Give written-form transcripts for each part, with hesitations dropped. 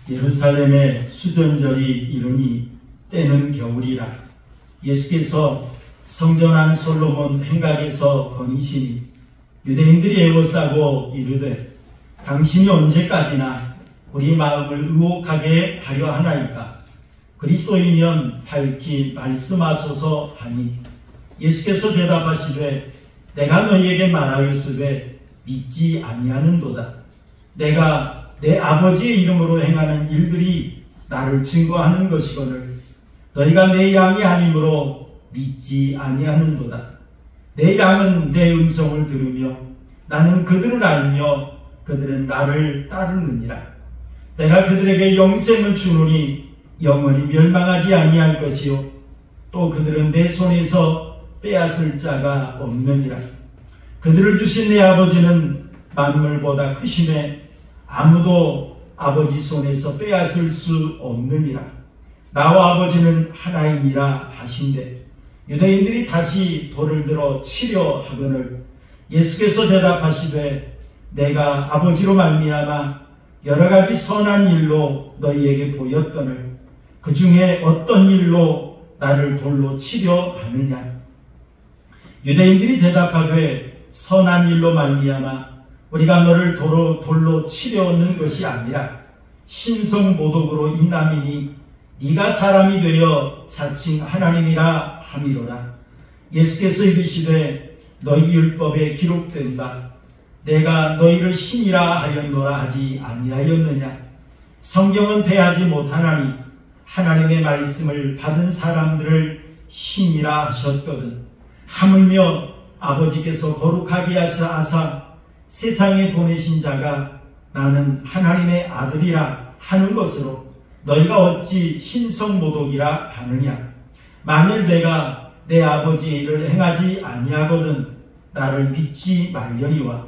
예루살렘의 수전절이 이르니 때는 겨울이라. 예수께서 성전 안 솔로몬 행각에서 거니시니 유대인들이 애워싸고 이르되 당신이 언제까지나 우리 마음을 의혹하게 하려 하나이까? 그리스도이면 밝히 말씀하소서 하니 예수께서 대답하시되 내가 너희에게 말하였으되 믿지 아니하는도다. 내가 내 아버지의 이름으로 행하는 일들이 나를 증거하는 것이거늘 너희가 내 양이 아니므로 믿지 아니하는도다. 내 양은 내 음성을 들으며 나는 그들을 알며 그들은 나를 따르느니라. 내가 그들에게 영생을 주노니 영원히 멸망하지 아니할 것이요 또 그들은 내 손에서 빼앗을 자가 없느니라. 그들을 주신 내 아버지는 만물보다 크심에 아무도 아버지 손에서 빼앗을 수 없느니라. 나와 아버지는 하나이니라 하신대 유대인들이 다시 돌을 들어 치려 하거늘 예수께서 대답하시되 내가 아버지로 말미암아 여러 가지 선한 일로 너희에게 보였거늘 그 중에 어떤 일로 나를 돌로 치려 하느냐. 유대인들이 대답하되 선한 일로 말미암아 우리가 너를 돌로 치려는 것이 아니라 신성모독으로 인남이니 네가 사람이 되어 자칭 하나님이라 함이로라. 예수께서 이르시되 너희 율법에 기록된 바 내가 너희를 신이라 하였노라 하지 아니하였느냐. 성경은 패하지 못하나니 하나님의 말씀을 받은 사람들을 신이라 하셨거든. 하물며 아버지께서 거룩하게 하사 세상에 보내신 자가 나는 하나님의 아들이라 하는 것으로 너희가 어찌 신성모독이라 하느냐. 만일 내가 내 아버지의 일을 행하지 아니하거든 나를 믿지 말려니와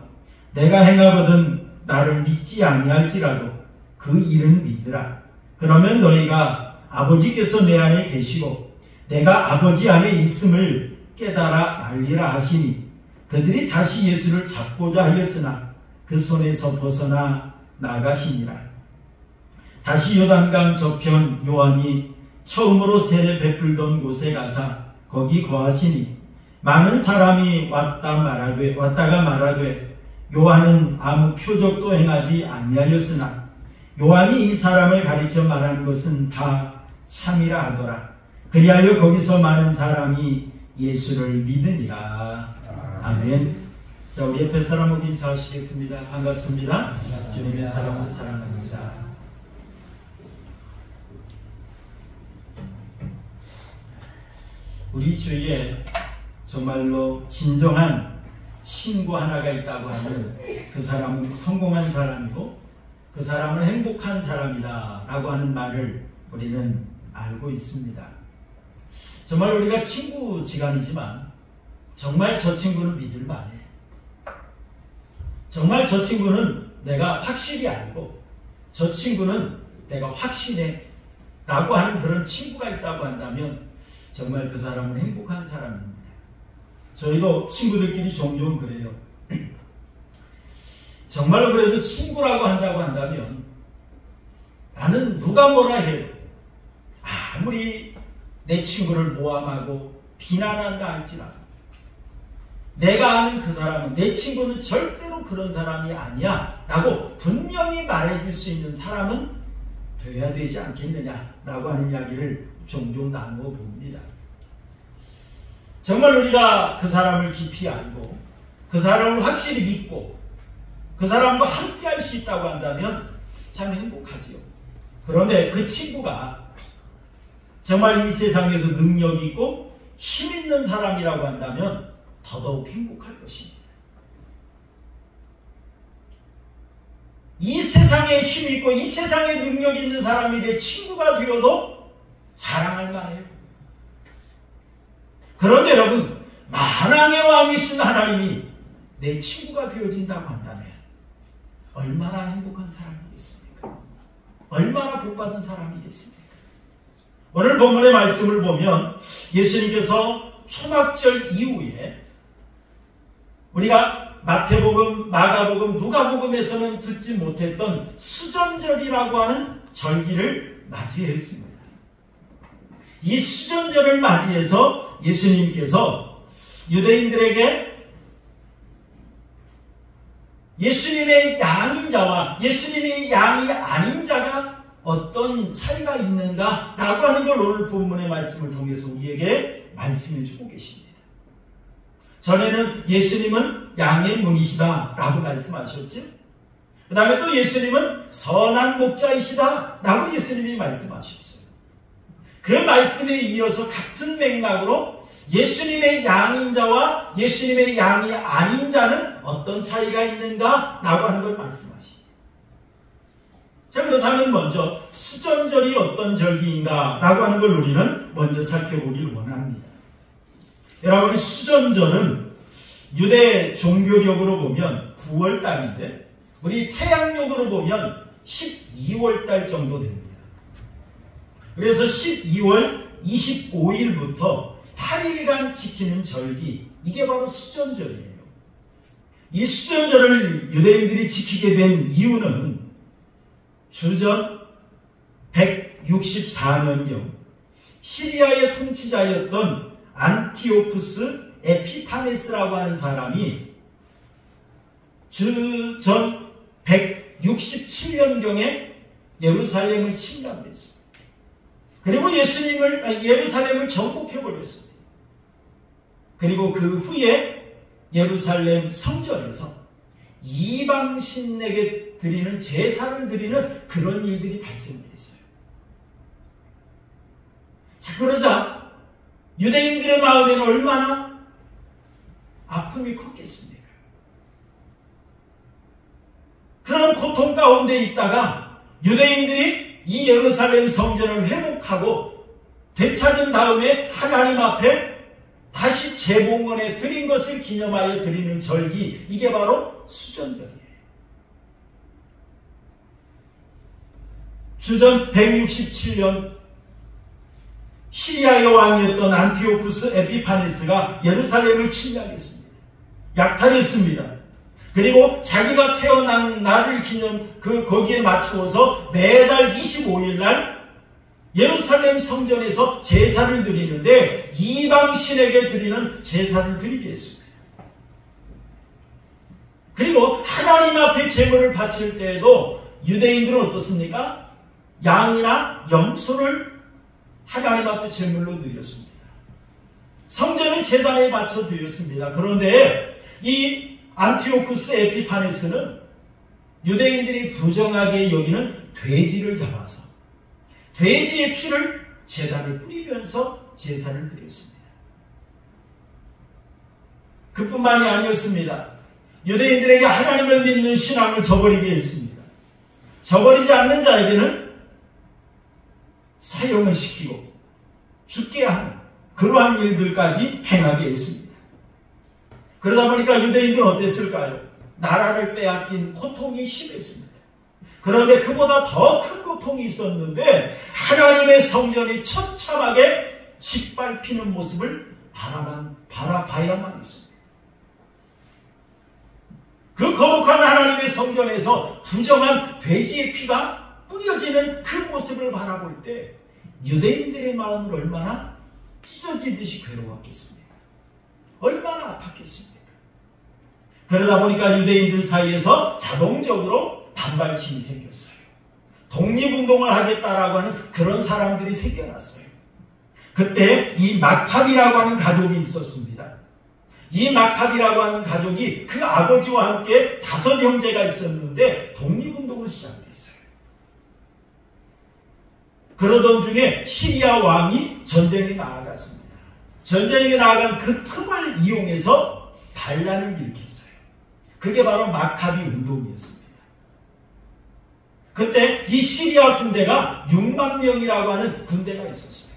내가 행하거든 나를 믿지 아니할지라도 그 일은 믿으라. 그러면 너희가 아버지께서 내 안에 계시고 내가 아버지 안에 있음을 깨달아 알리라 하시니 그들이 다시 예수를 잡고자 하였으나 그 손에서 벗어나 나가시니라. 다시 요단강 저편 요한이 처음으로 세례 베풀던 곳에 가사 거기 거하시니 많은 사람이 왔다가 말하되 요한은 아무 표적도 행하지 아니하였으나 요한이 이 사람을 가리켜 말한 것은 다 참이라 하더라. 그리하여 거기서 많은 사람이 예수를 믿으니라. 아멘. 자, 우리 옆에 사람을 인사하시겠습니다. 반갑습니다. 주님의 사랑을 사랑합니다. 우리 주위에 정말로 진정한 친구 하나가 있다고 하면 그 사람은 성공한 사람이고 그 사람은 행복한 사람이다 라고 하는 말을 우리는 알고 있습니다. 정말 우리가 친구지간이지만 정말 저 친구는 믿을 만해. 정말 저 친구는 내가 확실히 알고 저 친구는 내가 확신해 라고 하는 그런 친구가 있다고 한다면 정말 그 사람은 행복한 사람입니다. 저희도 친구들끼리 종종 그래요. 정말로 그래도 친구라고 한다고 한다면 나는 누가 뭐라 해도 아무리 내 친구를 모함하고 비난한다 할지라도 내가 아는 그 사람은 내 친구는 절대로 그런 사람이 아니야 라고 분명히 말해줄 수 있는 사람은 돼야 되지 않겠느냐 라고 하는 이야기를 종종 나누어 봅니다. 정말 우리가 그 사람을 깊이 알고 그 사람을 확실히 믿고 그 사람과 함께 할 수 있다고 한다면 참 행복하지요. 그런데 그 친구가 정말 이 세상에서 능력 있고 힘 있는 사람이라고 한다면 더더욱 행복할 것입니다. 이 세상에 힘 있고 이 세상에 능력 있는 사람이 내 친구가 되어도 자랑할 만해요. 그런데 여러분, 만왕의 왕이신 하나님이 내 친구가 되어진다고 한다면 얼마나 행복한 사람이겠습니까? 얼마나 복받은 사람이겠습니까? 오늘 본문의 말씀을 보면 예수님께서 초막절 이후에 우리가 마태복음, 마가복음, 누가복음에서는 듣지 못했던 수전절이라고 하는 절기를 맞이했습니다. 이 수전절을 맞이해서 예수님께서 유대인들에게 예수님의 양인 자와 예수님의 양이 아닌 자가 어떤 차이가 있는가라고 하는 걸 오늘 본문의 말씀을 통해서 우리에게 말씀해 주고 계십니다. 전에는 예수님은 양의 문이시다 라고 말씀하셨죠. 그 다음에 또 예수님은 선한 목자이시다 라고 예수님이 말씀하셨어요. 그 말씀에 이어서 같은 맥락으로 예수님의 양인 자와 예수님의 양이 아닌 자는 어떤 차이가 있는가 라고 하는 걸 말씀하십니다. 자, 그렇다면 먼저 수전절이 어떤 절기인가 라고 하는 걸 우리는 먼저 살펴보길 원합니다. 여러분, 수전절은 유대 종교력으로 보면 9월달인데 우리 태양력으로 보면 12월달 정도 됩니다. 그래서 12월 25일부터 8일간 지키는 절기, 이게 바로 수전절이에요. 이 수전절을 유대인들이 지키게 된 이유는 주전 164년경 시리아의 통치자였던 안티오쿠스 에피파네스라고 하는 사람이 주전 167년경에 예루살렘을 침략했습니다. 그리고 예루살렘을 정복해버렸습니다. 그리고 그 후에 예루살렘 성전에서 이방신에게 드리는 제사를 드리는 그런 일들이 발생했어요. 자, 그러자 유대인들의 마음에는 얼마나 아픔이 컸겠습니까? 그런 고통 가운데 있다가 유대인들이 이 예루살렘 성전을 회복하고 되찾은 다음에 하나님 앞에 다시 재봉헌에 드린 것을 기념하여 드리는 절기, 이게 바로 수전절이에요. 주전 167년 시리아의 왕이었던 안티오쿠스 에피파네스가 예루살렘을 침략했습니다. 약탈했습니다. 그리고 자기가 태어난 날을 거기에 맞추어서 매달 25일 날 예루살렘 성전에서 제사를 드리는데 이방신에게 드리는 제사를 드리게 했습니다. 그리고 하나님 앞에 제물을 바칠 때에도 유대인들은 어떻습니까? 양이나 염소를 하나님 앞에 제물로 드렸습니다. 성전은 제단에 바쳐 드렸습니다. 그런데 이 안티오쿠스 에피파네스는 유대인들이 부정하게 여기는 돼지를 잡아서 돼지의 피를 제단에 뿌리면서 제사를 드렸습니다. 그뿐만이 아니었습니다. 유대인들에게 하나님을 믿는 신앙을 저버리게 했습니다. 저버리지 않는 자에게는 사형을 시키고 죽게 하는 그러한 일들까지 행하게 했습니다. 그러다 보니까 유대인들은 어땠을까요? 나라를 빼앗긴 고통이 심했습니다. 그런데 그보다 더 큰 고통이 있었는데 하나님의 성전이 처참하게 짓밟히는 모습을 바라봐야만 했습니다. 그 거룩한 하나님의 성전에서 부정한 돼지의 피가 뿌려지는 그 모습을 바라볼 때 유대인들의 마음은 얼마나 찢어지듯이 괴로웠겠습니까? 얼마나 아팠겠습니까? 그러다 보니까 유대인들 사이에서 자동적으로 반발심이 생겼어요. 독립운동을 하겠다라고 하는 그런 사람들이 생겨났어요. 그때 이 마카비라고 하는 가족이 있었습니다. 이 마카비라고 하는 가족이 그 아버지와 함께 5 형제가 있었는데 독립운동을 시작했어요. 그러던 중에 시리아 왕이 전쟁에 나아갔습니다. 전쟁에 나아간 그 틈을 이용해서 반란을 일으켰어요. 그게 바로 마카비 운동이었습니다. 그때 이 시리아 군대가 6만 명이라고 하는 군대가 있었어요.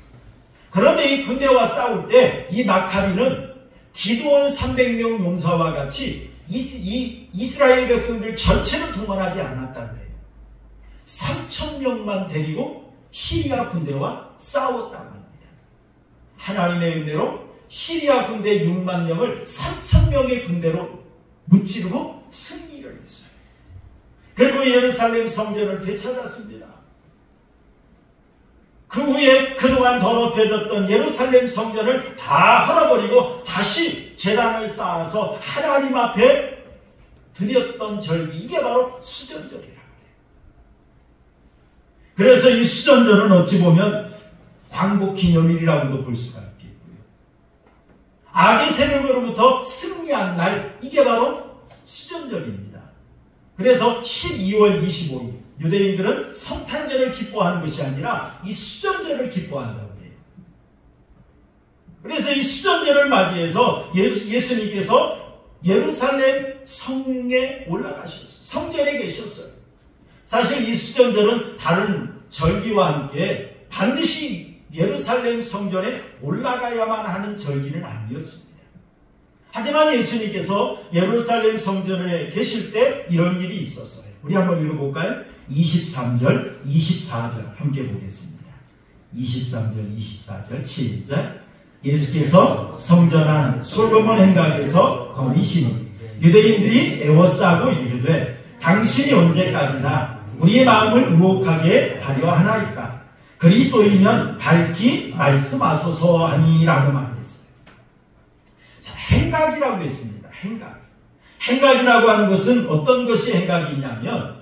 그런데 이 군대와 싸울 때 이 마카비는 기드온 300명 용사와 같이 이스라엘 백성들 전체를 동원하지 않았다고 해요. 3,000명만 데리고 시리아 군대와 싸웠다고 합니다. 하나님의 은혜로 시리아 군대 6만 명을 3,000명의 군대로 무찌르고 승리를 했어요. 그리고 예루살렘 성전을 되찾았습니다. 그 후에 그동안 더럽혀졌던 예루살렘 성전을 다 헐어버리고 다시 제단을 쌓아서 하나님 앞에 드렸던 절기, 이게 바로 수전절이라고 해요. 그래서 이 수전절은 어찌 보면 광복기념일이라고도 볼 수가 있겠고요. 악의 세력으로부터 승리한 날, 이게 바로 수전절입니다. 그래서 12월 25일 유대인들은 성탄절을 기뻐하는 것이 아니라 이 수전절을 기뻐한다고 해요. 그래서 이 수전절을 맞이해서 예수님께서 예루살렘 성에 올라가셨어요. 성전에 계셨어요. 사실 이 수전절은 다른 절기와 함께 반드시 예루살렘 성전에 올라가야만 하는 절기는 아니었습니다. 하지만 예수님께서 예루살렘 성전에 계실 때 이런 일이 있었어요. 우리 한번 읽어볼까요? 23절, 24절 함께 보겠습니다. 23절, 24절 시작. 예수께서 성전 안 솔로몬 행각에서 거니시니 유대인들이 애워싸고 이르되 당신이 언제까지나 우리의 마음을 의혹하게 하려 하나이까? 그리스도이면 밝히 말씀하소서 하니라고 말했어요. 자, 행각이라고 했습니다. 행각. 행각이라고 하는 것은 어떤 것이 행각이냐면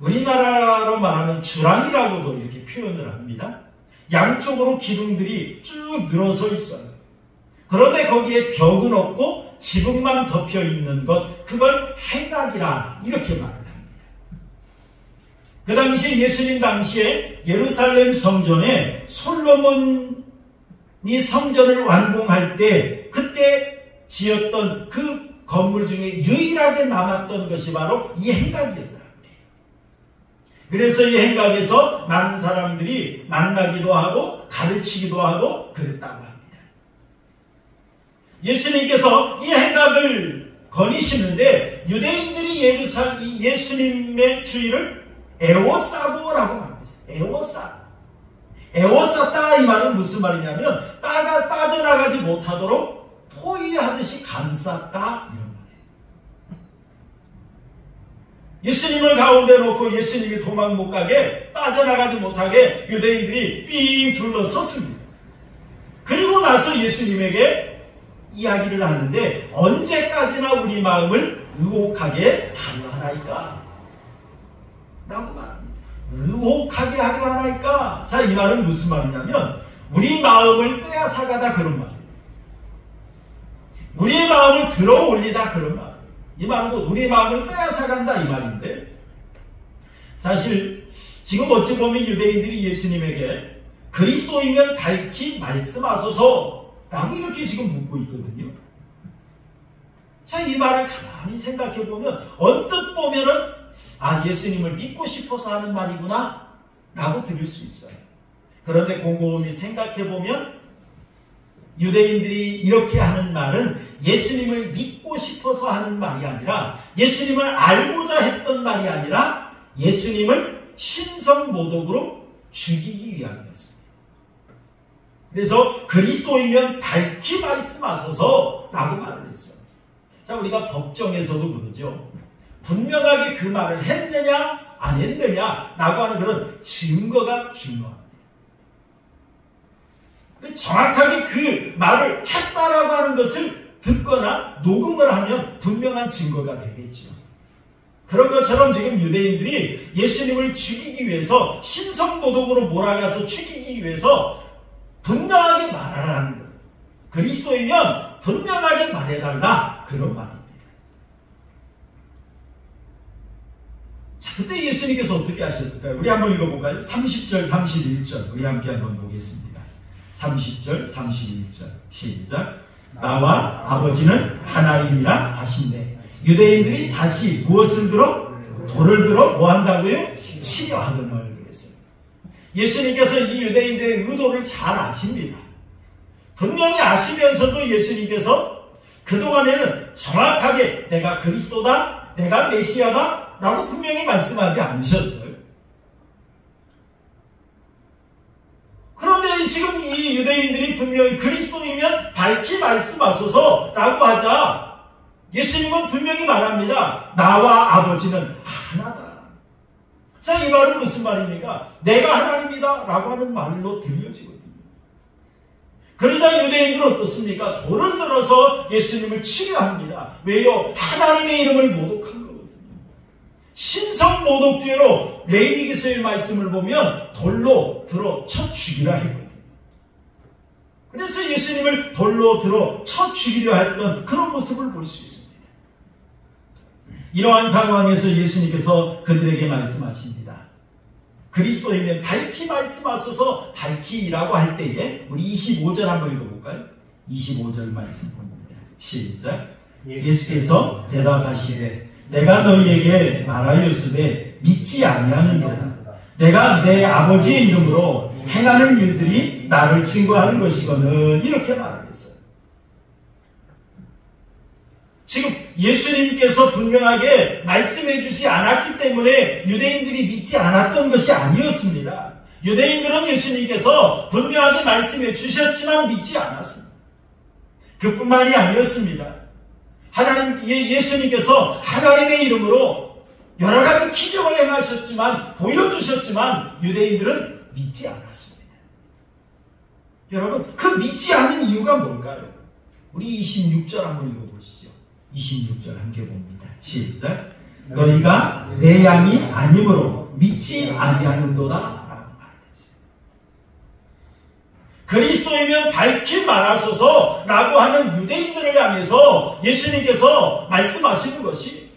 우리나라로 말하면 주랑이라고도 이렇게 표현을 합니다. 양쪽으로 기둥들이 쭉 늘어서 있어요. 그런데 거기에 벽은 없고 지붕만 덮여 있는 것, 그걸 행각이라 이렇게 말을 합니다. 그 당시 예수님 당시에 예루살렘 성전에 솔로몬이 성전을 완공할 때 그때 지었던 그 건물 중에 유일하게 남았던 것이 바로 이 행각이었다고 해요. 그래서 이 행각에서 많은 사람들이 만나기도 하고 가르치기도 하고 그랬다고 합니다. 예수님께서 이 행각을 거니시는데 유대인들이 예수님의 주의를 에워싸고라고 말했어요. 에워싸. 에워쌌다 이 말은 무슨 말이냐면 따가 빠져나가지 못하도록 포위하듯이 감쌌다 이런 말이에요. 예수님을 가운데 놓고 예수님이 도망 못 가게 빠져나가지 못하게 유대인들이 삥 둘러섰습니다. 그리고 나서 예수님에게 이야기를 하는데 언제까지나 우리 마음을 의혹하게 하려 하나이까? 라고 말합니다. 의혹하게 하려 하나이까? 자, 이 말은 무슨 말이냐면 우리 마음을 빼앗아가다 그런 말이에요. 우리의 마음을 들어 올리다 그런 말이에요. 이 말은 우리의 마음을 빼앗아간다 이 말인데 사실 지금 어찌 보면 유대인들이 예수님에게 그리스도이면 밝히 말씀하소서 라고 이렇게 지금 묻고 있거든요. 자, 이 말을 가만히 생각해 보면 언뜻 보면은 예수님을 믿고 싶어서 하는 말이구나 라고 들을 수 있어요. 그런데 곰곰이 생각해 보면 유대인들이 이렇게 하는 말은 예수님을 믿고 싶어서 하는 말이 아니라 예수님을 알고자 했던 말이 아니라 예수님을 신성모독으로 죽이기 위함이었습니다. 그래서 그리스도이면 밝히 말씀하소서 라고 말을 했어요. 자, 우리가 법정에서도 그러죠. 분명하게 그 말을 했느냐 안 했느냐 라고 하는 그런 증거가 중요합니다. 정확하게 그 말을 했다라고 하는 것을 듣거나 녹음을 하면 분명한 증거가 되겠죠. 그런 것처럼 지금 유대인들이 예수님을 죽이기 위해서 신성모독으로 몰아가서 죽이기 위해서 분명하게 말하라는 거예요. 그리스도이면 분명하게 말해달라 그런 말입니다. 자, 그때 예수님께서 어떻게 하셨을까요? 우리 한번 읽어볼까요? 30절 31절 우리 함께 한번 보겠습니다. 30절 31절 시작. 나와 아버지는 하나님이라 하신대 유대인들이 다시 무엇을 들어? 돌을 들어 뭐 한다고요? 치려 하거늘 그랬어요. 예수님께서 이 유대인들의 의도를 잘 아십니다. 분명히 아시면서도 예수님께서 그동안에는 정확하게 내가 그리스도다, 내가 메시아다 라고 분명히 말씀하지 않으셨어요. 그런데 지금 이 유대인들이 분명히 그리스도이면 밝히 말씀하소서 라고 하자 예수님은 분명히 말합니다. 나와 아버지는 하나다. 자, 이 말은 무슨 말입니까? 내가 하나님이다 라고 하는 말로 들려지거든요. 그러자 유대인들은 어떻습니까? 돌을 들어서 예수님을 치료합니다. 왜요? 하나님의 이름을 모독한 거거든요. 신성 모독죄로 레위기서의 말씀을 보면 돌로 들어 쳐 죽이라 했거든요. 그래서 예수님을 돌로 들어 쳐 죽이려 했던 그런 모습을 볼 수 있습니다. 이러한 상황에서 예수님께서 그들에게 말씀하십니다. 그리스도인은 밝히 말씀하소서. 밝히라고 할 때에 우리 25절 한번 읽어볼까요? 25절 말씀 봅니다. 시작. 예수께서 대답하시되 내가 너희에게 말하였으되 믿지 아니하느니라. 내가 내 아버지의 이름으로 행하는 일들이 나를 증거하는 것이거늘. 이렇게 말하겠어요. 지금 예수님께서 분명하게 말씀해 주지 않았기 때문에 유대인들이 믿지 않았던 것이 아니었습니다. 유대인들은 예수님께서 분명하게 말씀해 주셨지만 믿지 않았습니다. 그뿐만이 아니었습니다. 예수님께서 하나님의 이름으로 여러 가지 기적을 행하셨지만, 보여주셨지만 유대인들은 믿지 않았습니다. 여러분, 그 믿지 않은 이유가 뭘까요? 우리 26절 한번 읽어보시죠. 26절 함께 봅니다. 시작. 너희가 내 양이 아니므로 믿지 아니하는도다 라고 말했어요. 그리스도이면 밝히 말하소서 라고 하는 유대인들을 향해서 예수님께서 말씀하시는 것이,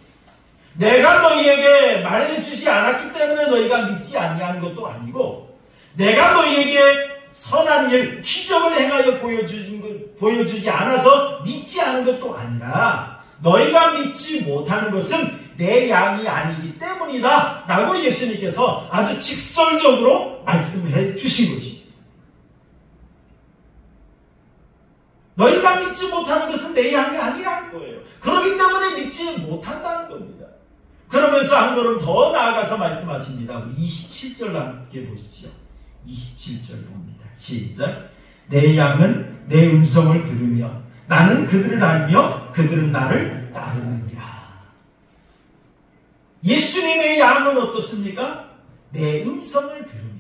내가 너희에게 말해주지 않았기 때문에 너희가 믿지 아니하는 것도 아니고, 내가 너희에게 선한 일, 기적을 행하여 보여주지 않아서 믿지 않은 것도 아니라, 너희가 믿지 못하는 것은 내 양이 아니기 때문이다 라고 예수님께서 아주 직설적으로 말씀해 주신 것입니다. 너희가 믿지 못하는 것은 내 양이 아니라는 거예요. 그렇기 때문에 믿지 못한다는 겁니다. 그러면서 한 걸음 더 나아가서 말씀하십니다. 우리 27절 함께 보시죠. 27절 봅니다. 시작. 내 양은 내 음성을 들으며 나는 그들을 알며 그들은 나를 따르느니라. 예수님의 양은 어떻습니까? 내 음성을 들으며.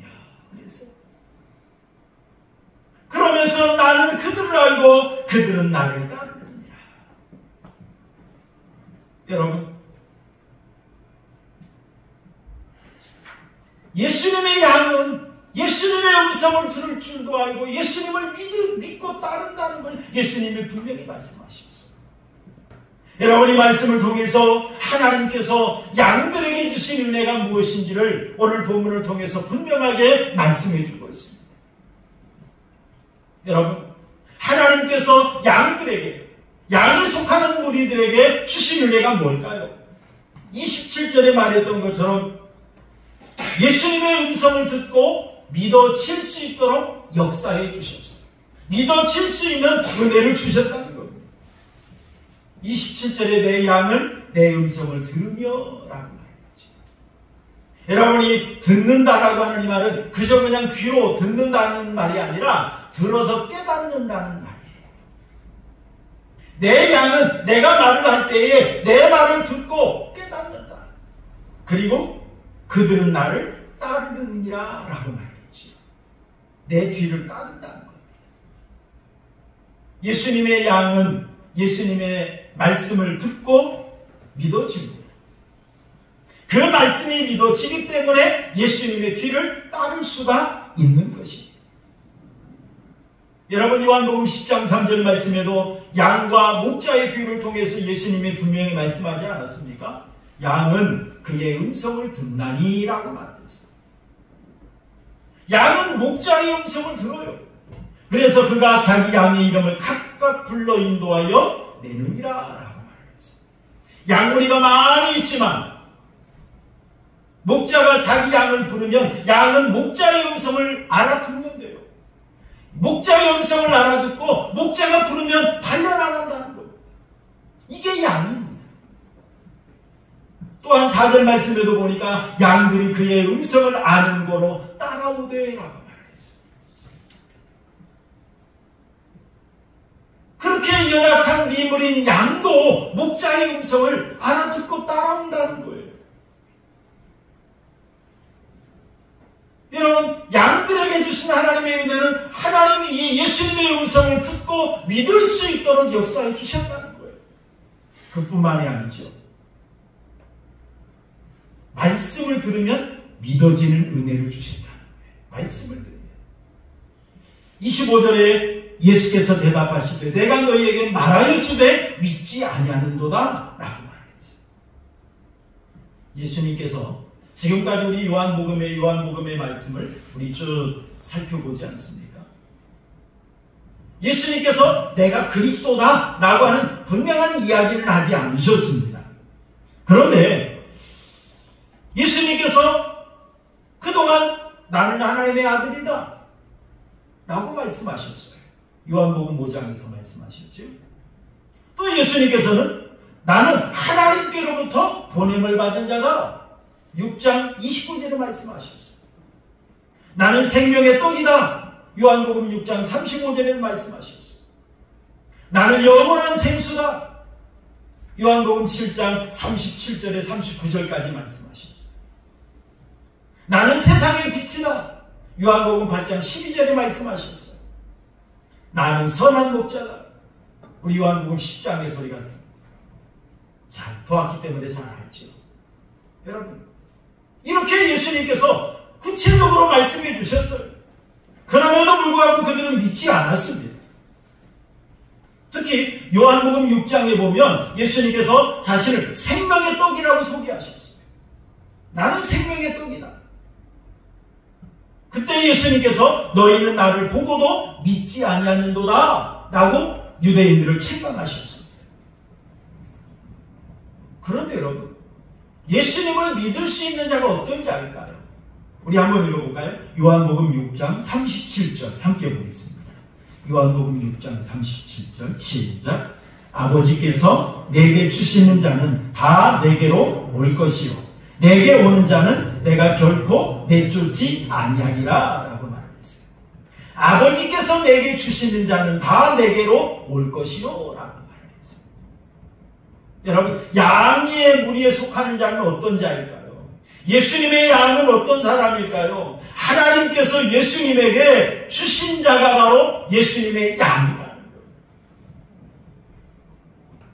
그러면서 나는 그들을 알고 그들은 나를 따르느니라. 여러분, 예수님의 양은 예수님의 음성을 들을 줄도 알고 예수님을 믿고 따른다는 걸 예수님이 분명히 말씀하셨어요. 여러분, 이 말씀을 통해서 하나님께서 양들에게 주신 은혜가 무엇인지를 오늘 본문을 통해서 분명하게 말씀해 주고 있습니다. 여러분, 하나님께서 양들에게, 양에 속하는 무리들에게 주신 은혜가 뭘까요? 27절에 말했던 것처럼 예수님의 음성을 듣고 믿어질 수 있도록 역사해 주셨어요. 믿어질 수 있는 은혜를 주셨다는 겁니다. 27절에 내 양은 내 음성을 들으며 라고 말했죠. 여러분이 듣는다라고 하는 이 말은 그저 그냥 귀로 듣는다는 말이 아니라 들어서 깨닫는다는 말이에요. 내 양은 내가 말을 할 때에 내 말을 듣고 깨닫는다. 그리고 그들은 나를 따르느니라 라고 말했죠. 내 뒤를 따른다는 겁니다. 예수님의 양은 예수님의 말씀을 듣고 믿어집니다. 그 말씀이 믿어지기 때문에 예수님의 뒤를 따를 수가 있는 것입니다. 여러분, 요한복음 10장 3절 말씀에도 양과 목자의 귀를 통해서 예수님이 분명히 말씀하지 않았습니까? 양은 그의 음성을 듣나니 라고 말했어요. 양은 목자의 음성을 들어요. 그래서 그가 자기 양의 이름을 각각 불러 인도하여 내느니라 라고 말했어요. 양무리가 많이 있지만 목자가 자기 양을 부르면 양은 목자의 음성을 알아듣는 돼요. 목자의 음성을 알아듣고 목자가 부르면 달려나간다는 거예요. 이게 양입니다. 또한 4절 말씀에도 보니까 양들이 그의 음성을 아는 거로 따라오되 라고 말했어요. 그렇게 연약한 미물인 양도 목자의 음성을 알아듣고 따라온다는 거예요. 여러분, 양들에게 주신 하나님의 은혜는 하나님이 예수님의 음성을 듣고 믿을 수 있도록 역사해 주셨다는 거예요. 그뿐만이 아니죠. 말씀을 들으면 믿어지는 은혜를 주신다는 거예요. 말씀을 들으면. 25절에 예수께서 대답하시되 내가 너희에게 말하였으되 믿지 아니하는도다 라고 말했어요. 예수님께서 지금까지 우리 요한복음의 말씀을 우리 쭉 살펴보지 않습니까? 예수님께서 내가 그리스도다 라고 하는 분명한 이야기를 하지 않으셨습니다. 그런데 예수님께서 그동안 나는 하나님의 아들이다 라고 말씀하셨어요. 요한복음 5장에서 말씀하셨죠. 또 예수님께서는 나는 하나님께로부터 보냄을 받은 자다. 6장 29절에 말씀하셨어요. 나는 생명의 떡이다. 요한복음 6장 35절에 말씀하셨어요. 나는 영원한 생수다. 요한복음 7장 37절에 39절까지 말씀하셨어요. 나는 세상의 빛이다. 요한복음 8장 12절에 말씀하셨어요. 나는 선한 목자다. 우리 요한복음 10장에서 우리가 잘 보았기 때문에 잘 알죠. 여러분, 이렇게 예수님께서 구체적으로 말씀해 주셨어요. 그럼에도 불구하고 그들은 믿지 않았습니다. 특히 요한복음 6장에 보면 예수님께서 자신을 생명의 떡이라고 소개하셨어요. 나는 생명의 떡이다. 그때 예수님께서 너희는 나를 보고도 믿지 아니하는도다 라고 유대인들을 책망하셨습니다. 그런데 여러분, 예수님을 믿을 수 있는 자가 어떤 자일까요? 우리 한번 읽어볼까요? 요한복음 6장 37절 함께 보겠습니다. 요한복음 6장 37절 시작. 아버지께서 내게 주시는 자는 다 내게로 올 것이요 내게 오는 자는 내가 결코 내쫓지 아니하리라 라고 말했어요. 아버지께서 내게 주시는 자는 다 내게로 올 것이요 라고 말했어요. 여러분, 양의 무리에 속하는 자는 어떤 자일까요? 예수님의 양은 어떤 사람일까요? 하나님께서 예수님에게 주신 자가 바로 예수님의 양이라는 거예요.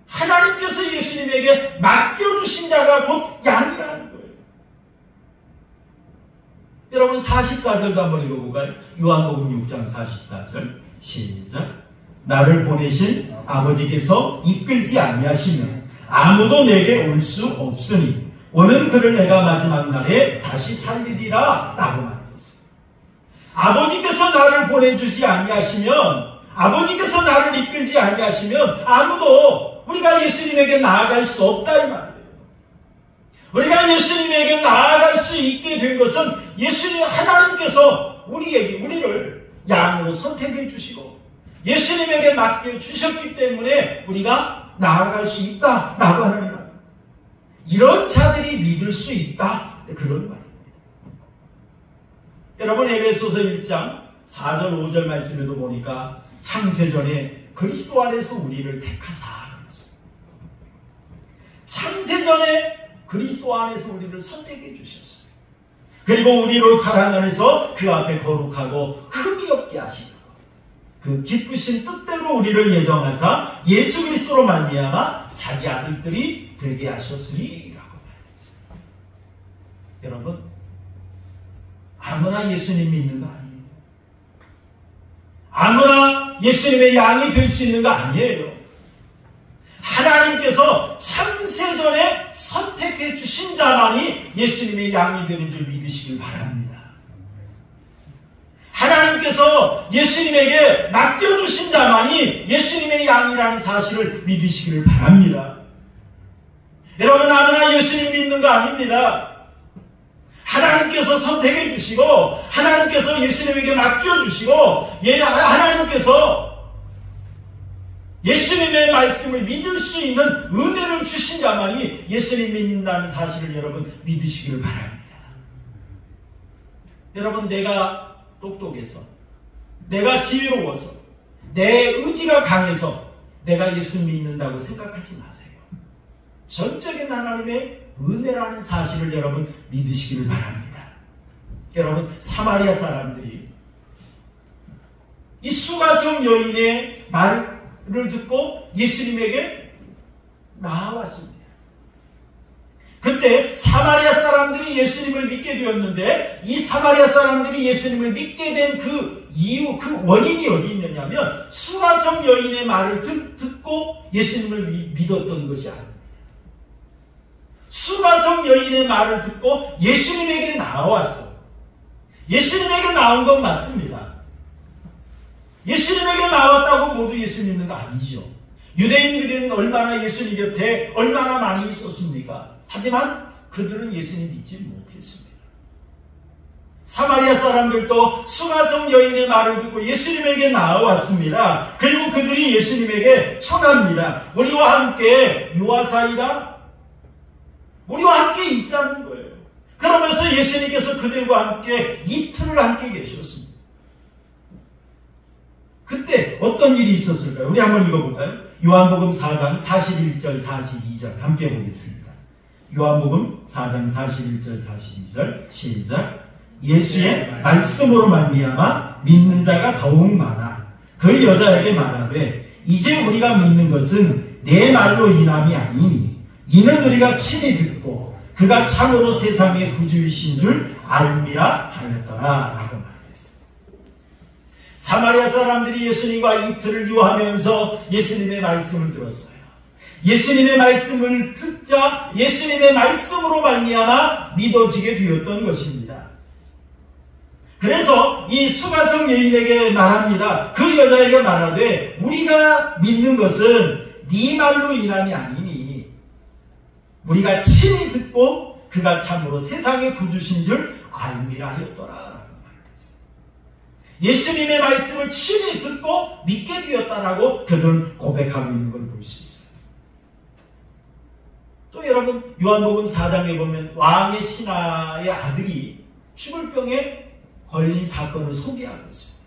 하나님께서 예수님에게 맡겨주신 자가 곧 양이라는 거예요. 여러분, 44절도 한번 읽어볼까요? 요한복음 6장 44절 시작. 나를 보내신 아버지께서 이끌지 아니하시면 아무도 내게 올 수 없으니 오는 그를 내가 마지막 날에 다시 살리리라 라고 말했어요. 아버지께서 나를 보내주지 아니하시면, 아버지께서 나를 이끌지 아니하시면 아무도 우리가 예수님에게 나아갈 수 없다 이 말이에요. 우리가 예수님에게 나아갈 수 있게 된 것은 예수님 하나님께서 우리를 양으로 선택해 주시고 예수님에게 맡겨 주셨기 때문에 우리가 나아갈 수 있다라고 하는 말. 이런 자들이 믿을 수 있다. 그런 말입니다. 여러분, 에베소서 1장 4절 5절 말씀에도 보니까 창세전에 그리스도 안에서 우리를 택하사 그랬어요. 창세전에 그리스도 안에서 우리를 선택해 주셨어요. 그리고 우리로 사랑 안에서 그 앞에 거룩하고 흠이 없게 하시고 그 기쁘신 뜻대로 우리를 예정하사 예수 그리스도로 말미암아 자기 아들들이 되게 하셨으니 라고 말했어요. 여러분, 아무나 예수님 믿는 거 아니에요. 아무나 예수님의 양이 될 수 있는 거 아니에요. 하나님께서 창세전에 선택해 주신 자만이 예수님의 양이 되는 줄 믿으시길 바랍니다. 하나님께서 예수님에게 맡겨주신 자만이 예수님의 양이라는 사실을 믿으시기를 바랍니다. 여러분, 아무나 예수님 믿는 거 아닙니다. 하나님께서 선택해 주시고 하나님께서 예수님에게 맡겨주시고 하나님께서 예수님의 말씀을 믿을 수 있는 은혜를 주신 자만이 예수님 믿는다는 사실을 여러분 믿으시기를 바랍니다. 여러분, 내가 똑똑해서, 내가 지혜로워서, 내 의지가 강해서 내가 예수 믿는다고 생각하지 마세요. 전적인 하나님의 은혜라는 사실을 여러분 믿으시기를 바랍니다. 여러분, 사마리아 사람들이 이 수가성 여인의 말을 듣고 예수님에게 나아왔습니다. 그때 사마리아 사람들이 예수님을 믿게 되었는데, 이 사마리아 사람들이 예수님을 믿게 된 그 이유, 그 원인이 어디 있느냐면 수가성 여인의 말을 듣고 예수님을 믿었던 것이 아닙니다. 수가성 여인의 말을 듣고 예수님에게 나왔어요. 예수님에게 나온 건 맞습니다. 예수님에게 나왔다고 모두 예수 믿는 거 아니죠. 유대인들은 얼마나 예수님 곁에 얼마나 많이 있었습니까? 하지만 그들은 예수님 믿지 못했습니다. 사마리아 사람들도 수가성 여인의 말을 듣고 예수님에게 나와왔습니다. 그리고 그들이 예수님에게 청합니다. 우리와 함께 유하사이다. 우리와 함께 있자는 거예요. 그러면서 예수님께서 그들과 함께 이틀을 함께 계셨습니다. 그때 어떤 일이 있었을까요? 우리 한번 읽어볼까요? 요한복음 4장 41절 42절 함께 보겠습니다. 요한복음 4장 41절 42절 시작. 예수의 말씀으로 말미암아 믿는 자가 더욱 많아 그 여자에게 말하되 이제 우리가 믿는 것은 내 말로 인함이 아니니 이는 우리가 친히 듣고 그가 참으로 세상의 구주이신 줄 알미라 하였더라 라고 말했습니다. 사마리아 사람들이 예수님과 이틀을 유하면서 예수님의 말씀을 들었어요. 예수님의 말씀을 듣자 예수님의 말씀으로 말미암아 믿어지게 되었던 것입니다. 그래서 이 수가성 여인에게 말합니다. 그 여자에게 말하되 우리가 믿는 것은 네 말로 인함이 아니니 우리가 친히 듣고 그가 참으로 세상의 구주신 줄 알미라 하였더라 라고 말했습니다. 예수님의 말씀을 친히 듣고 믿게 되었다라고 그들은 고백하고 있는 걸 볼 수 있어요. 또 여러분 요한복음 4장에 보면 왕의 신하의 아들이 죽을 병에 걸린 사건을 소개하고 있습니다.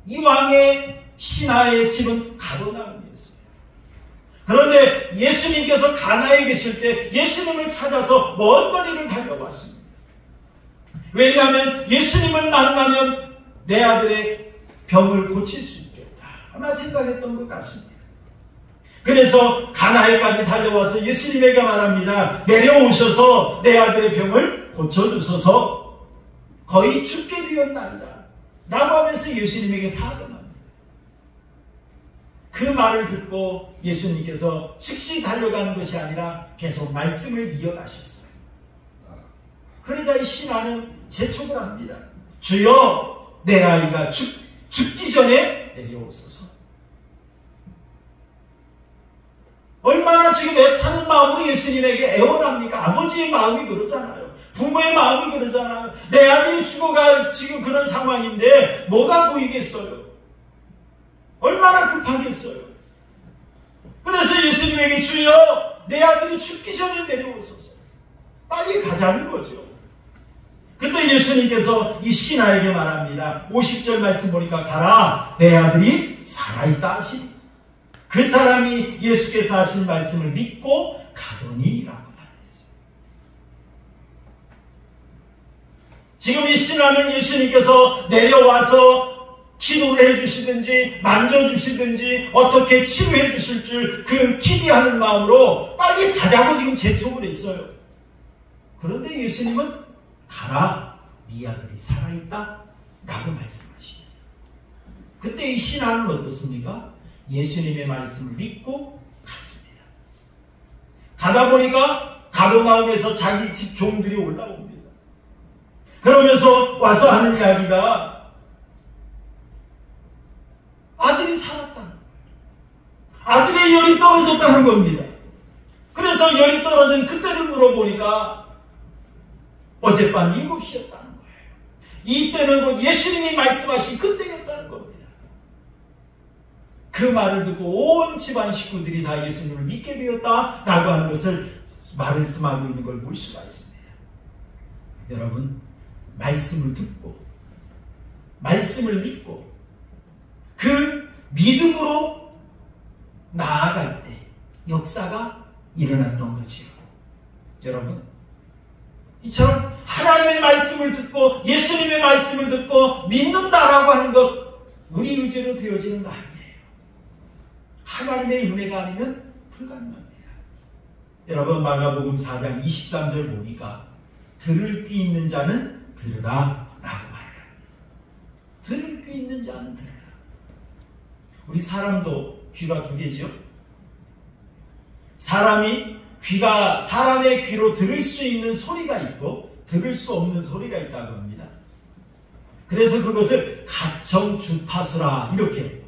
이 왕의 신하의 집은 가버나움이었어요. 그런데 예수님께서 가나에 계실 때 예수님을 찾아서 먼 거리를 달려왔습니다. 왜냐하면 예수님을 만나면 내 아들의 병을 고칠 수 있겠다 아마 생각했던 것 같습니다. 그래서 가나에까지 달려와서 예수님에게 말합니다. 내려오셔서 내 아들의 병을 고쳐주소서 거의 죽게 되었나이다 라고 하면서 예수님에게 사정합니다. 그 말을 듣고 예수님께서 즉시 달려가는 것이 아니라 계속 말씀을 이어가셨어요. 그러자 이 신하는 재촉을 합니다. 주여 내 아이가 죽기 전에 내려오소서. 얼마나 지금 애타는 마음으로 예수님에게 애원합니까? 아버지의 마음이 그러잖아요. 부모의 마음이 그러잖아요. 내 아들이 죽어갈 지금 그런 상황인데 뭐가 보이겠어요? 얼마나 급하겠어요? 그래서 예수님에게 주여 내 아들이 죽기 전에 내려오소서. 빨리 가자는 거죠. 그때 예수님께서 이 신하에게 말합니다. 50절 말씀 보니까 가라 내 아들이 살아있다 하시니 그 사람이 예수께서 하신 말씀을 믿고 가더니 라고 말했어요. 지금 이 신하는 예수님께서 내려와서 기도를 해주시든지 만져주시든지 어떻게 치유해 주실 줄 그 기대하는 마음으로 빨리 가자고 지금 재촉을 했어요. 그런데 예수님은 가라 네 아들이 살아있다 라고 말씀하십니다. 그때 이 신하는 어떻습니까? 예수님의 말씀을 믿고 갔습니다. 가다 보니까 가버나움에서 자기 집 종들이 올라옵니다. 그러면서 와서 하는 이야기가 아들이 살았다는 거예요. 아들의 열이 떨어졌다는 겁니다. 그래서 열이 떨어진 그때를 물어보니까 어젯밤 7시였다는 거예요. 이때는 곧 예수님이 말씀하신 그때였다는 겁니다. 그 말을 듣고 온 집안 식구들이 다 예수님을 믿게 되었다라고 하는 것을 말씀하고 있는 걸 볼 수가 있습니다. 여러분, 말씀을 듣고 말씀을 믿고 그 믿음으로 나아갈 때 역사가 일어났던 거지요. 여러분, 이처럼 하나님의 말씀을 듣고 예수님의 말씀을 듣고 믿는다라고 하는 것 우리 의지로 되어지는 거 아니에요. 하나님의 은혜가 아니면 불가능합니다. 여러분, 마가복음 4장 23절 보니까 들을 귀 있는 자는 들으라 라고 말합니다. 들을 귀 있는 자는 들으라. 우리 사람도 귀가 두 개지요. 사람의 귀로 들을 수 있는 소리가 있고 들을 수 없는 소리가 있다고 합니다. 그래서 그것을 가청 주파수라 이렇게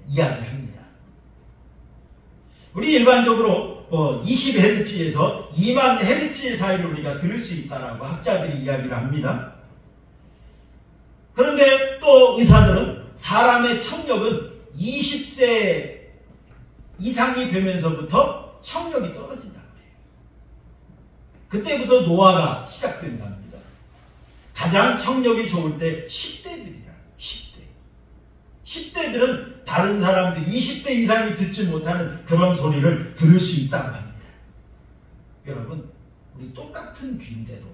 이야기합니다. 우리 일반적으로 20Hz에서 2만 Hz 사이를 우리가 들을 수 있다라고 학자들이 이야기를 합니다. 그런데 또 의사들은 사람의 청력은 20세 이상이 되면서부터 청력이 떨어진다고 해요. 그때부터 노화가 시작된답니다. 가장 청력이 좋을 때 10대들이라. 10대들은 다른 사람들 20대 이상이 듣지 못하는 그런 소리를 들을 수 있다고 합니다. 여러분, 우리 똑같은 귀인데도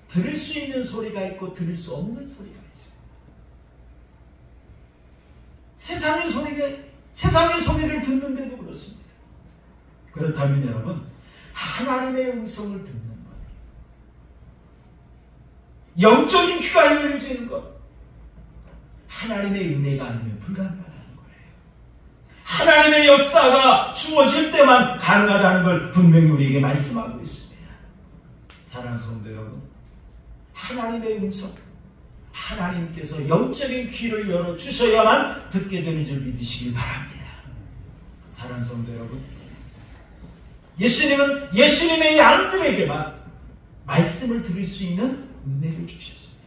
들을 수 있는 소리가 있고 들을 수 없는 소리가 있어요. 세상의 소리를 듣는데도 그렇습니다. 그렇다면 여러분, 하나님의 음성을 듣는 것, 영적인 귀가 열려지는 것, 하나님의 은혜가 아니면 불가능하다는 거예요. 하나님의 역사가 주어질 때만 가능하다는 걸 분명히 우리에게 말씀하고 있습니다. 사랑하는 성도 여러분, 하나님의 음성, 하나님께서 영적인 귀를 열어주셔야만 듣게 되는 줄 믿으시길 바랍니다. 사랑하는 성도 여러분, 예수님은 예수님의 양들에게만 말씀을 들을 수 있는 은혜를 주셨습니다.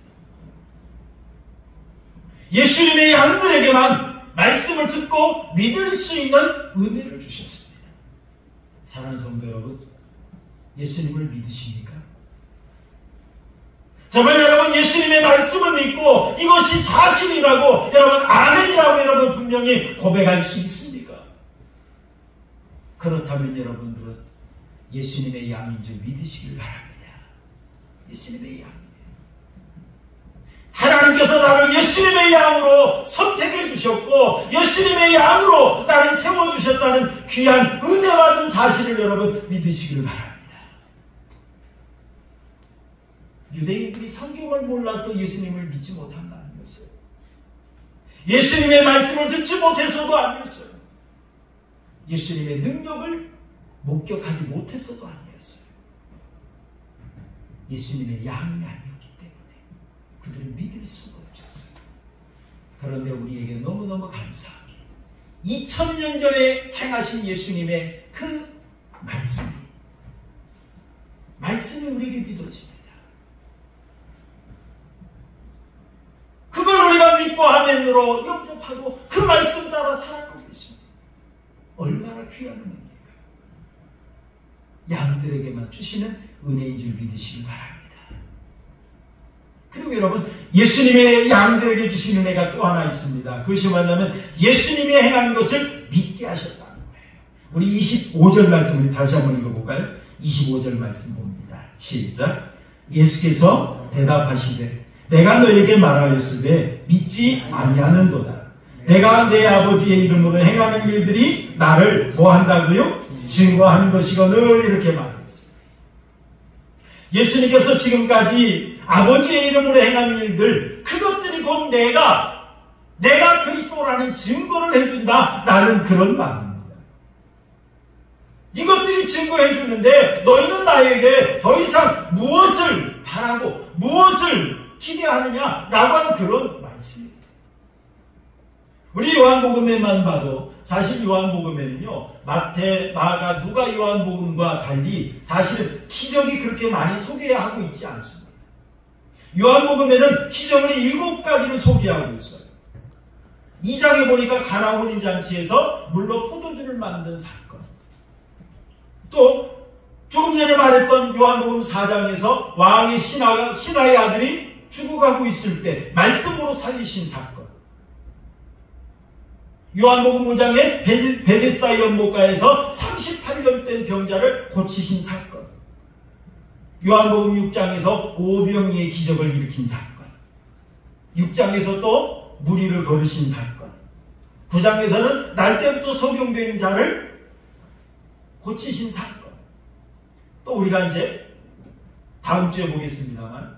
예수님의 양들에게만 말씀을 듣고 믿을 수 있는 은혜를 주셨습니다. 사랑하는 성도 여러분, 예수님을 믿으십니까? 정말 여러분, 예수님의 말씀을 믿고 이것이 사실이라고 여러분, 아멘이라고 여러분 분명히 고백할 수 있습니까? 그렇다면 여러분들은 예수님의 양인 줄 믿으시길 바랍니다. 예수님의 양. 하나님께서 나를 예수님의 양으로 선택해 주셨고 예수님의 양으로 나를 세워주셨다는 귀한 은혜 받은 사실을 여러분 믿으시길 바랍니다. 유대인들이 성경을 몰라서 예수님을 믿지 못한 거 아니었어요. 예수님의 말씀을 듣지 못해서도 아니었어요. 예수님의 능력을 목격하지 못해서도 아니었어요. 예수님의 양이 아니었기 때문에 그들은 믿을 수가 없었어요. 그런데 우리에게 너무너무 감사하게 2000년 전에 행하신 예수님의 그 말씀이 우리에게 믿어집니다. 그걸 우리가 믿고 아멘으로 영접하고 그 말씀 따라 살아가고 있습니다. 얼마나 귀한 은혜입니까? 양들에게만 주시는 은혜인 줄 믿으시기 바랍니다. 그리고 여러분, 예수님의 양들에게 주신 은혜가 또 하나 있습니다. 그것이 뭐냐면 예수님이 행한 것을 믿게 하셨다는 거예요. 우리 25절 말씀 우리 다시 한번 읽어볼까요? 25절 말씀 봅니다. 시작. 예수께서 대답하시되 내가 너에게 말하였으되 믿지 아니하는도다. 내가 내 아버지의 이름으로 행하는 일들이 나를 뭐한다고요? 증거하는 것이거늘 이렇게 말했어요. 예수님께서 지금까지 아버지의 이름으로 행한 일들, 그것들이 곧 내가 그리스도라는 증거를 해준다 라는 그런 말입니다. 이것들이 증거해 주는데 너희는 나에게 더 이상 무엇을 바라고 무엇을 기대하느냐라고 하는 그런 말씀입니다. 우리 요한복음에만 봐도 사실 요한복음에는요, 마태, 마가, 누가 요한복음과 달리 사실은 기적이 그렇게 많이 소개하고 있지 않습니다. 요한복음에는 기적을 7가지로 소개하고 있어요. 2장에 보니까 가나 혼인잔치에서 물로 포도주를 만든 사건, 또 조금 전에 말했던 요한복음 4장에서 왕의 신하의 아들이 죽어가고 있을 때 말씀으로 살리신 사건, 요한복음 5장에 베데스다 연못가에서 38년 된 병자를 고치신 사건. 요한복음 6장에서 오병이의 기적을 일으킨 사건. 6장에서 또 무리를 거르신 사건. 9장에서는 날 때부터 소경된 자를 고치신 사건. 또 우리가 이제 다음 주에 보겠습니다만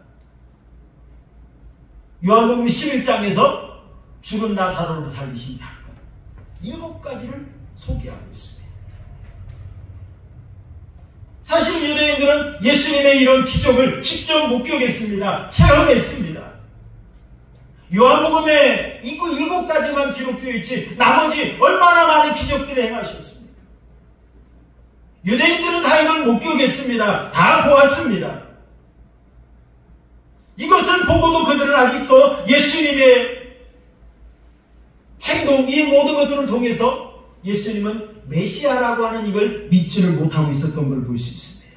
요한복음 11장에서 죽은 나사로를 살리신 사건. 7가지를 소개하고 있습니다. 사실 유대인들은 예수님의 이런 기적을 직접 목격했습니다. 체험했습니다. 요한복음에 이 7가지만 기록되어 있지 나머지 얼마나 많은 기적들을 행하셨습니까? 유대인들은 다 이걸 목격했습니다. 다 보았습니다. 이것을 보고도 그들은 아직도 예수님의 행동, 이 모든 것들을 통해서 예수님은 메시아라고 하는 이걸 믿지를 못하고 있었던 걸 볼 수 있습니다.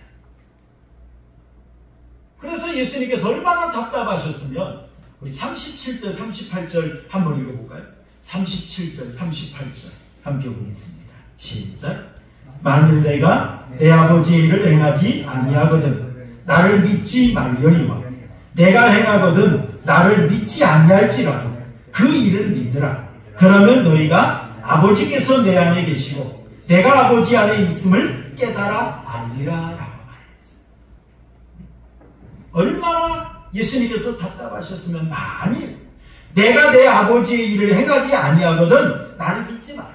그래서 예수님께서 얼마나 답답하셨으면 우리 37절, 38절 한번 읽어볼까요? 37절, 38절 함께 보겠습니다. 시작. 만일 내가 내 아버지의 일을 행하지 아니하거든 나를 믿지 말려니와 내가 행하거든 나를 믿지 아니할지라도 그 일을 믿으라. 그러면 너희가 아버지께서 내 안에 계시고 내가 아버지 안에 있음을 깨달아 알리라 라고 말했어요. 얼마나 예수님께서 답답하셨으면 만일 내가 내 아버지의 일을 행하지 아니하거든 나를 믿지 마라.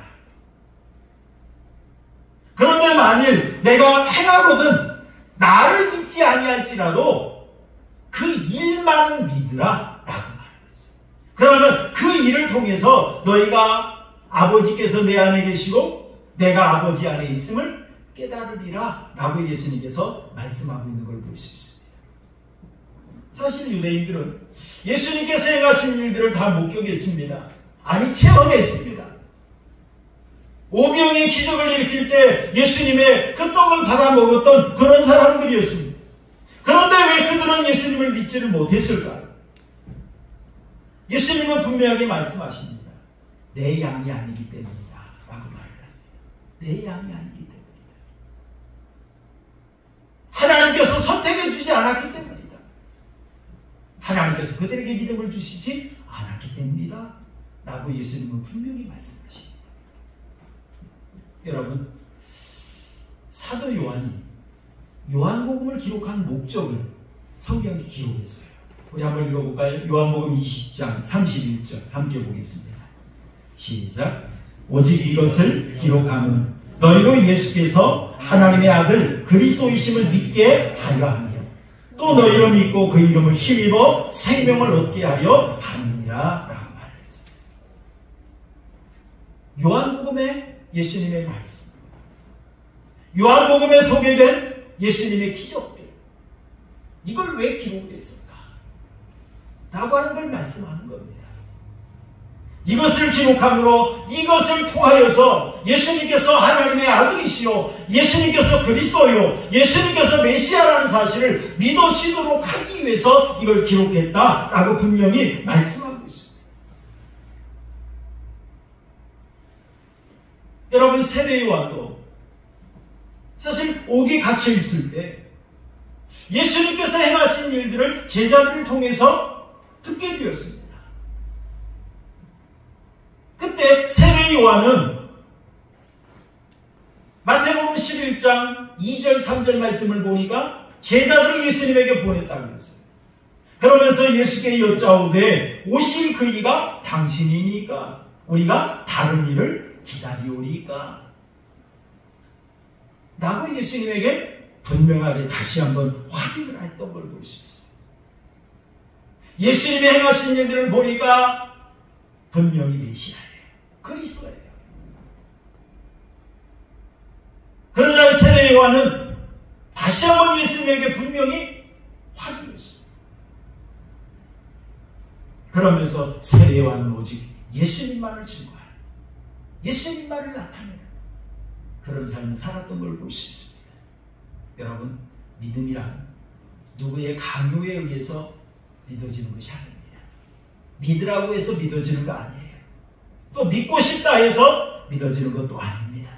그런데 만일 내가 행하거든 나를 믿지 아니할지라도 그 일만은 믿으라 라고 말했어요. 그러면 그 일을 통해서 너희가 아버지께서 내 안에 계시고 내가 아버지 안에 있음을 깨달으리라 라고 예수님께서 말씀하고 있는 걸 볼 수 있습니다. 사실 유대인들은 예수님께서 행하신 일들을 다 목격했습니다. 아니 체험했습니다. 오병의 기적을 일으킬 때 예수님의 그 떡을 받아 먹었던 그런 사람들이었습니다. 그런데 왜 그들은 예수님을 믿지를 못했을까요? 예수님은 분명하게 말씀하십니다. 내 양이 아니기 때문이다 라고 말합니다. 내 양이 아니기 때문이다. 하나님께서 선택해 주지 않았기 때문이다. 하나님께서 그들에게 믿음을 주시지 않았기 때문이다 라고 예수님은 분명히 말씀하십니다. 여러분, 사도 요한이 요한복음을 기록한 목적을 성경에 기록했어요. 우리 한번 읽어볼까요? 요한복음 20장 31절 함께 보겠습니다. 시작. 오직 이것을 기록하면 너희로 예수께서 하나님의 아들 그리스도이심을 믿게 하려 하며 또 너희로 믿고 그 이름을 힘입어 생명을 얻게 하려 함이니라 라고 말했습니다. 요한복음의 예수님의 말씀, 요한복음에 소개된 예수님의 기적들, 이걸 왜 기록을 했을까? 라고 하는 걸 말씀하는 겁니다. 이것을 기록함으로 이것을 통하여서 예수님께서 하나님의 아들이시요 예수님께서 그리스도요 예수님께서 메시아라는 사실을 믿어지도록 하기 위해서 이걸 기록했다라고 분명히 말씀하고 있습니다. 여러분, 세례 요한도 사실 옥에 갇혀 있을 때 예수님께서 행하신 일들을 제자들을 통해서 듣게 되었습니다. 그때 세례 요한은 마태복음 11장 2절 3절 말씀을 보니까 제자들을 예수님에게 보냈다고 했어요. 그러면서 예수께 여짜오되 오실 그 이가 당신이니까 우리가 다른 일을 기다리오리까 라고 예수님에게 분명하게 다시 한번 확인을 했던 걸 볼 수 있어요. 예수님의 행하신 일들을 보니까 분명히 메시아예요. 그리스도예요. 그러자 세례 요한은 다시 한번 예수님에게 분명히 확인했어요. 그러면서 세례 요한은 오직 예수님만을 증거하는, 예수님만을 나타내는 그런 삶을 살았던 걸 볼 수 있습니다. 여러분, 믿음이란 누구의 강요에 의해서 믿어지는 것이 아닙니다. 믿으라고 해서 믿어지는 거 아니에요. 또 믿고 싶다 해서 믿어지는 것도 아닙니다.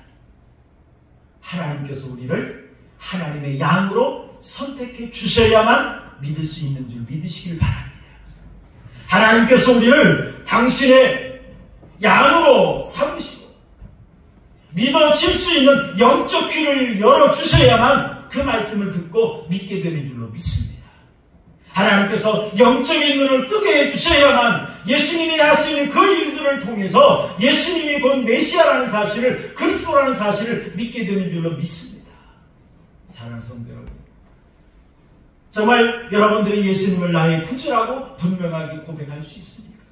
하나님께서 우리를 하나님의 양으로 선택해 주셔야만 믿을 수 있는 줄 믿으시길 바랍니다. 하나님께서 우리를 당신의 양으로 삼으시고 믿어질 수 있는 영적 귀를 열어주셔야만 그 말씀을 듣고 믿게 되는 줄로 믿습니다. 하나님께서 영적인 눈을 뜨게 해주셔야만 예수님이 하시는 그 일들을 통해서 예수님이 곧 메시아라는 사실을, 그리스도라는 사실을 믿게 되는 줄로 믿습니다. 사랑하는 성도 여러분, 정말 여러분들이 예수님을 나의 구주라고 분명하게 고백할 수 있습니까?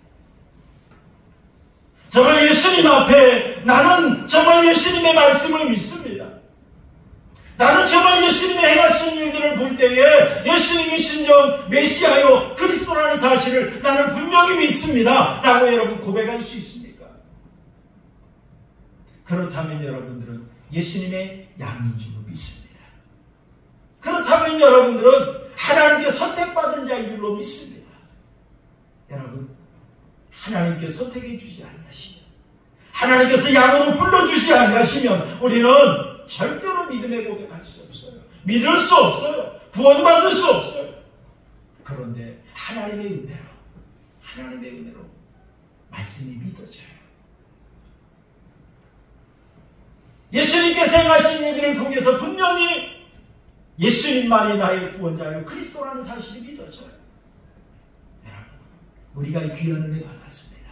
정말 예수님 앞에 나는 정말 예수님의 말씀을 믿습니다. 나는 정말 예수님이 행하신 일들을 볼 때에 예수님이 진정 메시아요 그리스도라는 사실을 나는 분명히 믿습니다 라고 여러분 고백할 수 있습니까? 그렇다면 여러분들은 예수님의 양인 줄로 믿습니다. 그렇다면 여러분들은 하나님께 선택받은 자인 줄로 믿습니다. 여러분, 하나님께 선택해 주지 아니하시면, 하나님께서 양으로 불러주지 아니하시면 우리는 절대로 믿음의 고백할 수 없어요. 믿을 수 없어요. 구원받을 수 없어요. 그런데 하나님의 은혜로 말씀이 믿어져요. 예수님께서 행하신 일들을 통해서 분명히 예수님만이 나의 구원자요 그리스도라는 사실이 믿어져요. 여러분, 우리가 귀한 은혜 받았습니다.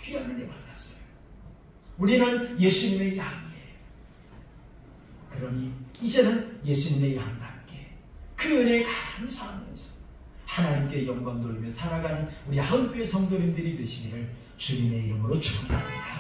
귀한 은혜 받았어요. 우리는 예수님의 양이에요. 그러니 이제는 예수님의 양답게 그 은혜에 감사하면서 하나님께 영광 돌리며 살아가는 우리 하을교회 성도님들이 되시기를 주님의 이름으로 축원합니다.